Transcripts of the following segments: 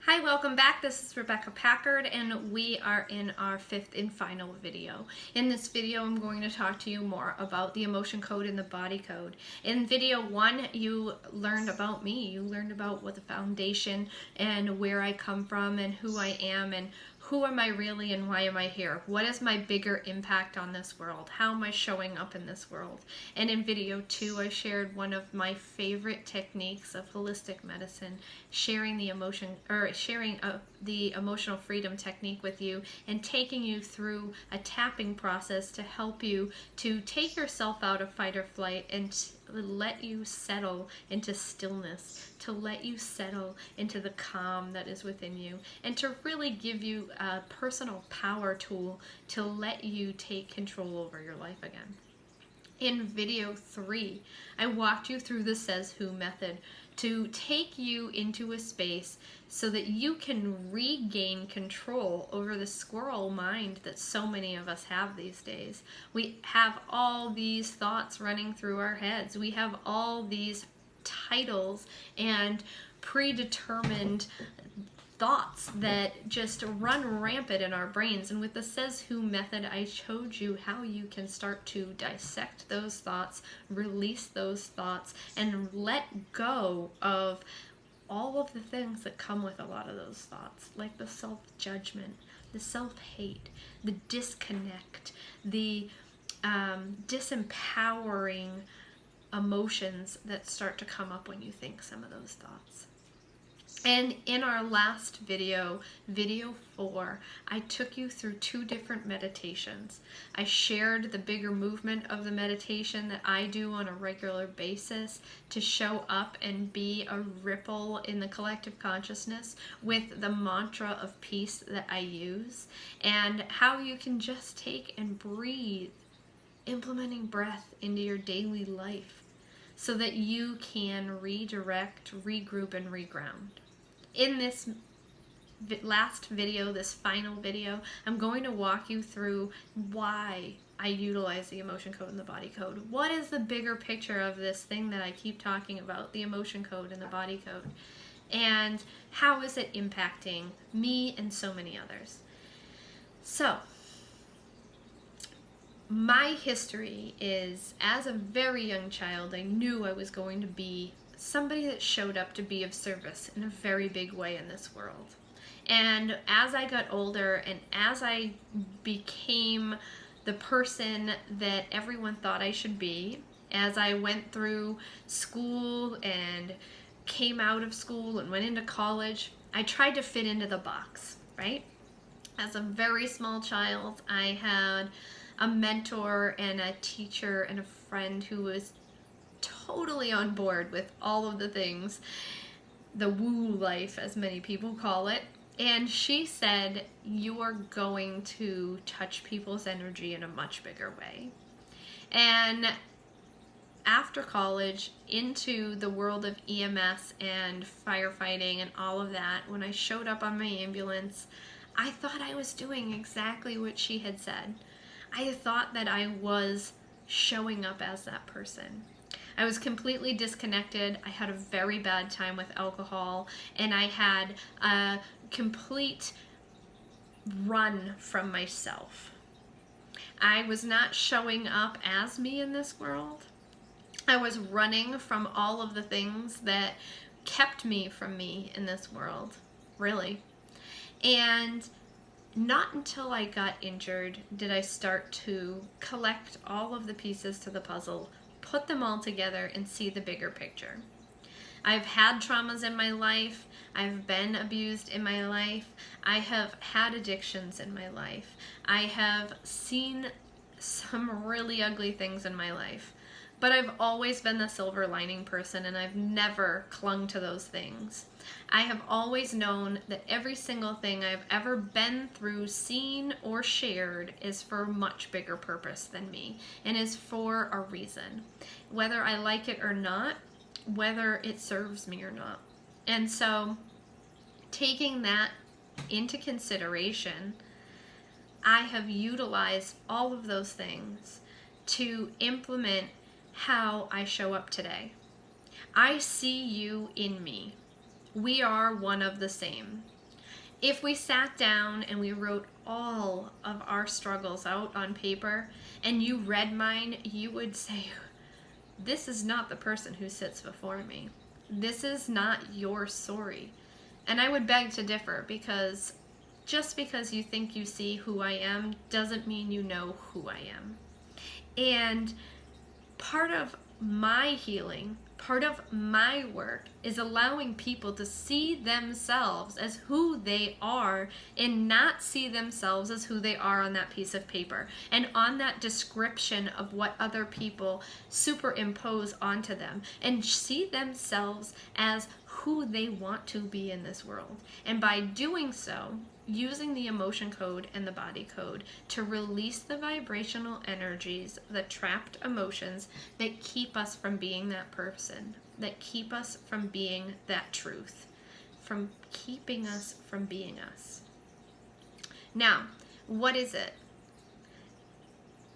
Hi, welcome back. This is Rebecca Packard, and we are in our fifth and final video. In this video, I'm going to talk to you more about the emotion code and the body code. In video one, you learned about me. You learned about what the foundation and where I come from and who I am and who am I really and why am I here? What is my bigger impact on this world? How am I showing up in this world? And in video two, I shared one of my favorite techniques of holistic medicine, sharing the emotional freedom technique with you and taking you through a tapping process to help you to take yourself out of fight or flight and let you settle into stillness, to let you settle into the calm that is within you, and to really give you a personal power tool to let you take control over your life again. In video three, I walked you through the Says Who method to take you into a space so that you can regain control over the squirrel mind that so many of us have these days. We have all these thoughts running through our heads. We have all these titles and predetermined thoughts that just run rampant in our brains. And with the Says Who method, I showed you how you can start to dissect those thoughts, release those thoughts, and let go of all of the things that come with a lot of those thoughts, like the self-judgment, the self-hate, the disconnect, the disempowering emotions that start to come up when you think some of those thoughts. And in our last video, video 4, I took you through 2 different meditations. I shared the bigger movement of the meditation that I do on a regular basis to show up and be a ripple in the collective consciousness with the mantra of peace that I use, and how you can just take and breathe, implementing breath into your daily life so that you can redirect, regroup, and reground. In this last video, this final video, I'm going to walk you through why I utilize the emotion code and the body code. What is the bigger picture of this thing that I keep talking about, the emotion code and the body code? And how is it impacting me and so many others? So, my history is, as a very young child, I knew I was going to be somebody that showed up to be of service in a very big way in this world. And as I got older and as I became the person that everyone thought I should be, as I went through school and came out of school and went into college, I tried to fit into the box, right? As a very small child, I had a mentor and a teacher and a friend who was totally on board with all of the things, the woo life as many people call it. And she said, you are going to touch people's energy in a much bigger way. And after college, into the world of EMS and firefighting and all of that, when I showed up on my ambulance, I thought I was doing exactly what she had said. I thought that I was showing up as that person. I was completely disconnected. I had a very bad time with alcohol, and I had a complete run from myself. I was not showing up as me in this world. I was running from all of the things that kept me from me in this world, really. And not until I got injured did I start to collect all of the pieces to the puzzle, put them all together, and see the bigger picture. I've had traumas in my life. I've been abused in my life. I have had addictions in my life. I have seen some really ugly things in my life. But I've always been the silver lining person, and I've never clung to those things. I have always known that every single thing I've ever been through, seen, or shared is for a much bigger purpose than me, and is for a reason. Whether I like it or not, whether it serves me or not. And so, taking that into consideration, I have utilized all of those things to implement how I show up today. I see you in me. We are one of the same. If we sat down and we wrote all of our struggles out on paper and you read mine, you would say, this is not the person who sits before me. This is not your story. And I would beg to differ, because just because you think you see who I am doesn't mean you know who I am. And part of my healing, part of my work, is allowing people to see themselves as who they are and not see themselves as who they are on that piece of paper and on that description of what other people superimpose onto them, and see themselves as who they want to be in this world. And by doing so, using the emotion code and the body code to release the vibrational energies, the trapped emotions that keep us from being that person, that keep us from being that truth, from keeping us from being us. Now, what is it?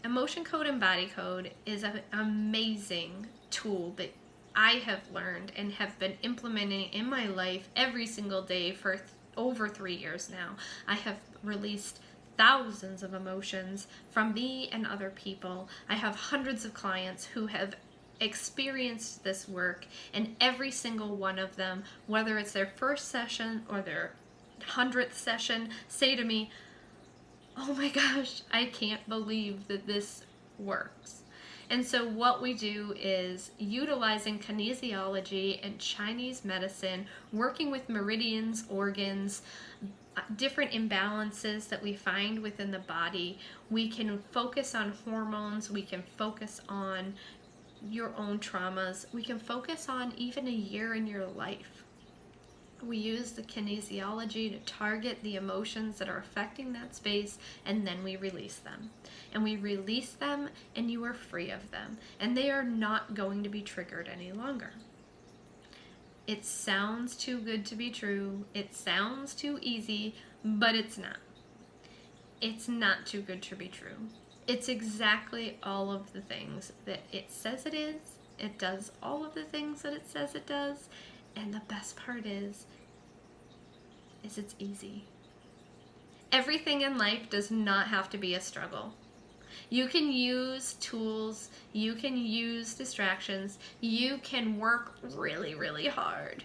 Emotion code and body code is an amazing tool that I have learned and have been implementing in my life every single day for over 3 years now. I have released thousands of emotions from me and other people. I have hundreds of clients who have experienced this work, and every single one of them, whether it's their first session or their 100th session, say to me, oh my gosh, I can't believe that this works. And so what we do is, utilizing kinesiology and Chinese medicine, working with meridians, organs, different imbalances that we find within the body, we can focus on hormones, we can focus on your own traumas, we can focus on even a year in your life. We use the kinesiology to target the emotions that are affecting that space, and then we release them. And we release them, and you are free of them. And they are not going to be triggered any longer. It sounds too good to be true. It sounds too easy, but it's not. It's not too good to be true. It's exactly all of the things that it says it is. It does all of the things that it says it does. And the best part is it's easy. Everything in life does not have to be a struggle. You can use tools, you can use distractions, you can work really, really hard.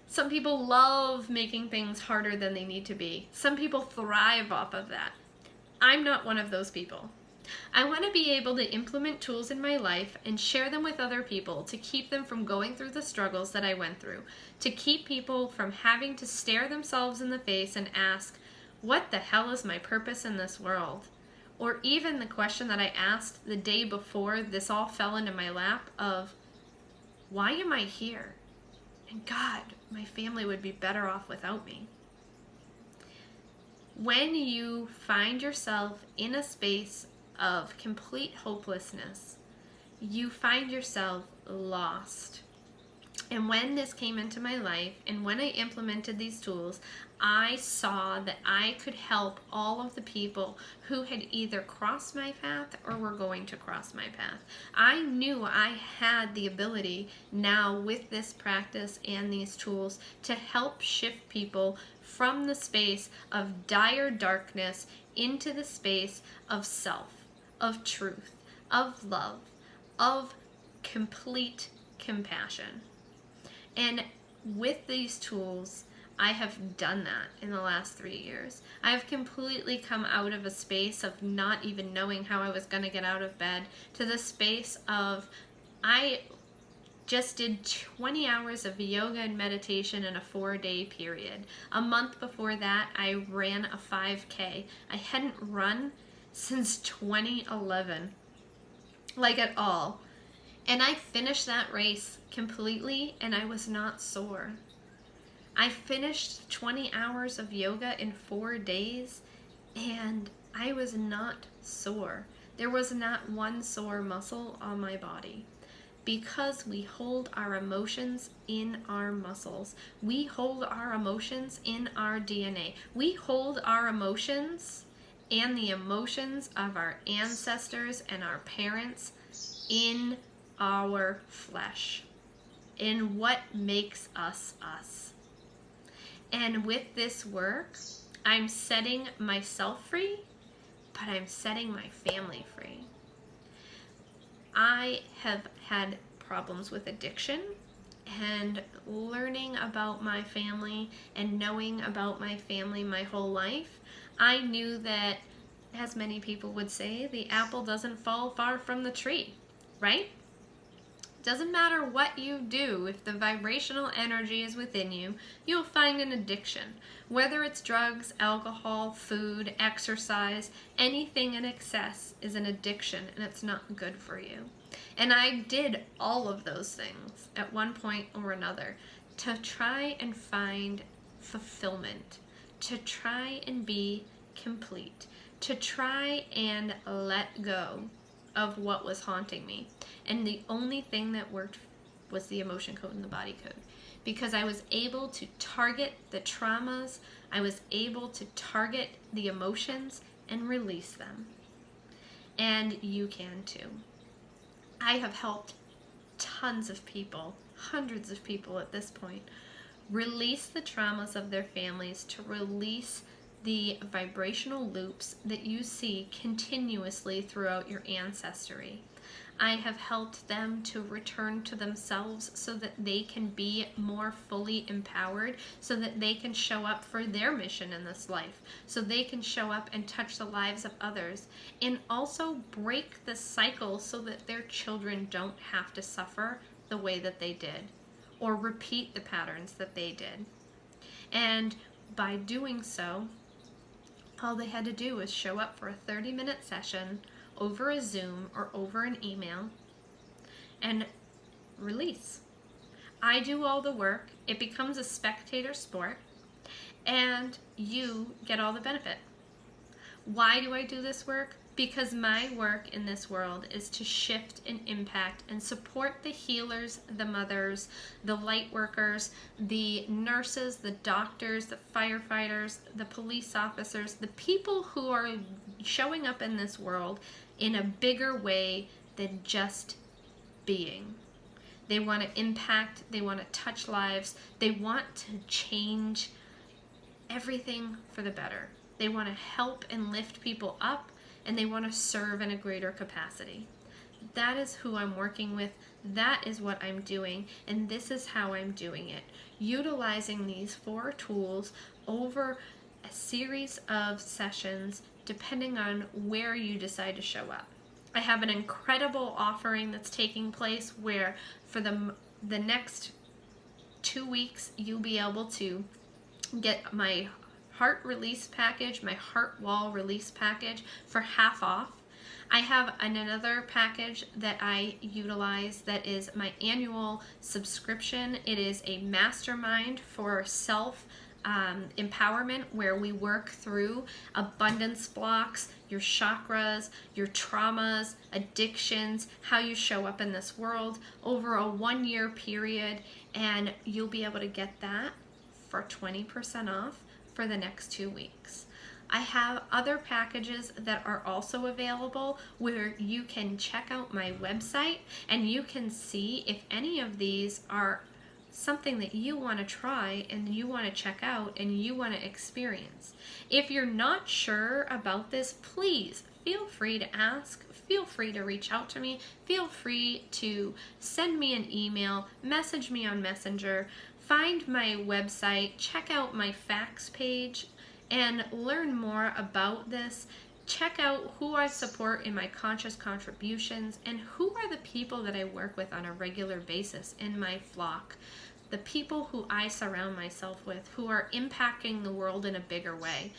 Some people love making things harder than they need to be. Some people thrive off of that. I'm not one of those people. I want to be able to implement tools in my life and share them with other people to keep them from going through the struggles that I went through, to keep people from having to stare themselves in the face and ask, what the hell is my purpose in this world? Or even the question that I asked the day before this all fell into my lap of, why am I here? And God, my family would be better off without me. When you find yourself in a space of complete hopelessness, you find yourself lost. And when this came into my life, and when I implemented these tools, I saw that I could help all of the people who had either crossed my path or were going to cross my path. I knew I had the ability now with this practice and these tools to help shift people from the space of dire darkness into the space of self, of truth, of love, of complete compassion. And with these tools, I have done that in the last 3 years. I have completely come out of a space of not even knowing how I was going to get out of bed to the space of, I just did 20 hours of yoga and meditation in a 4-day period. A month before that, I ran a 5K. I hadn't run since 2011, like at all. And I finished that race completely, and I was not sore. I finished 20 hours of yoga in 4 days, and I was not sore. There was not one sore muscle on my body. Because we hold our emotions in our muscles. We hold our emotions in our DNA. We hold our emotions and the emotions of our ancestors and our parents in our flesh, in what makes us us. And with this work, I'm setting myself free, but I'm setting my family free. I have had problems with addiction, and learning about my family and knowing about my family my whole life, I knew that, as many people would say, the apple doesn't fall far from the tree, right? Doesn't matter what you do, if the vibrational energy is within you, you'll find an addiction. Whether it's drugs, alcohol, food, exercise, anything in excess is an addiction, and it's not good for you. And I did all of those things at one point or another to try and find fulfillment, to try and be complete, to try and let go of what was haunting me. And the only thing that worked was the emotion code and the body code, because I was able to target the traumas, I was able to target the emotions and release them. And you can too. I have helped tons of people, hundreds of people at this point, release the traumas of their families, to release the vibrational loops that you see continuously throughout your ancestry. I have helped them to return to themselves so that they can be more fully empowered, so that they can show up for their mission in this life, so they can show up and touch the lives of others, and also break the cycle so that their children don't have to suffer the way that they did, or repeat the patterns that they did. And by doing so, all they had to do was show up for a 30-minute session over a Zoom or over an email and release. I do all the work. It becomes a spectator sport, and you get all the benefit. Why do I do this work? Because my work in this world is to shift and impact and support the healers, the mothers, the light workers, the nurses, the doctors, the firefighters, the police officers, the people who are showing up in this world in a bigger way than just being. They want to impact, they want to touch lives, they want to change everything for the better. They want to help and lift people up, and they want to serve in a greater capacity. That is who I'm working with. That is what I'm doing, and this is how I'm doing it. Utilizing these 4 tools over a series of sessions, depending on where you decide to show up. I have an incredible offering that's taking place where for the next 2 weeks, you'll be able to get my heart release package, my heart wall release package, for half off. I have another package that I utilize that is my annual subscription. It is a mastermind for self empowerment, where we work through abundance blocks, your chakras, your traumas, addictions, how you show up in this world over a 1-year period, and you'll be able to get that for 20% off for the next 2 weeks. I have other packages that are also available where you can check out my website and you can see if any of these are something that you want to try and you want to check out and you want to experience. If you're not sure about this, please feel free to ask. Feel free to reach out to me. Feel free to send me an email, message me on Messenger, find my website, check out my facts page, and learn more about this. Check out who I support in my conscious contributions and who are the people that I work with on a regular basis in my flock. The people who I surround myself with who are impacting the world in a bigger way.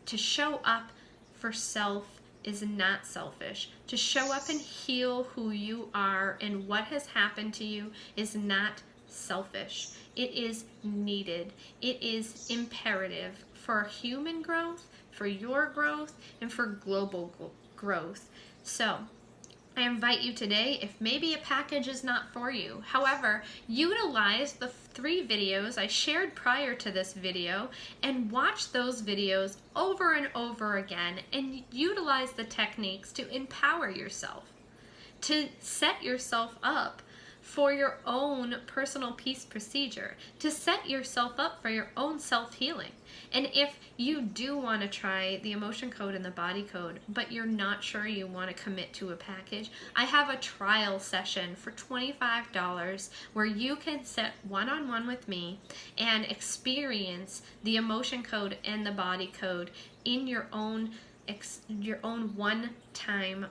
To show up for self is not selfish. To show up and heal who you are and what has happened to you is not selfish. It is needed. It is imperative for human growth, for your growth, and for global growth. So I invite you today, if maybe a package is not for you, however, utilize the 3 videos I shared prior to this video and watch those videos over and over again and utilize the techniques to empower yourself, to set yourself up for your own personal peace procedure, to set yourself up for your own self-healing. And if you do want to try the emotion code and the body code, but you're not sure you want to commit to a package, I have a trial session for $25 where you can sit one-on-one with me and experience the emotion code and the body code in your own one-time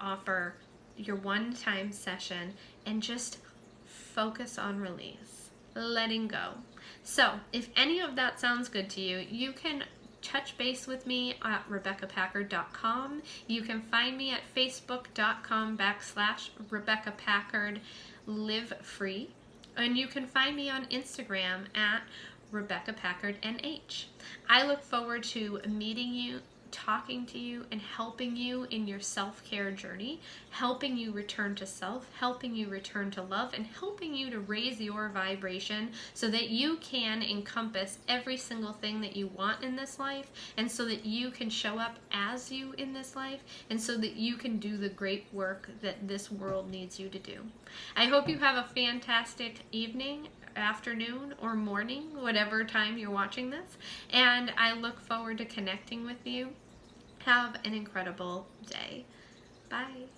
offer, your one-time session, and just focus on release, letting go. So if any of that sounds good to you, you can touch base with me at RebeccaPackard.com. You can find me at Facebook.com/RebeccaPackardLiveFree. And you can find me on Instagram at RebeccaPackardNH. I look forward to meeting you, talking to you, and helping you in your self-care journey, helping you return to self, helping you return to love, and helping you to raise your vibration so that you can encompass every single thing that you want in this life, and so that you can show up as you in this life, and so that you can do the great work that this world needs you to do. I hope you have a fantastic evening, afternoon, or morning, whatever time you're watching this, and I look forward to connecting with you. Have an incredible day. Bye.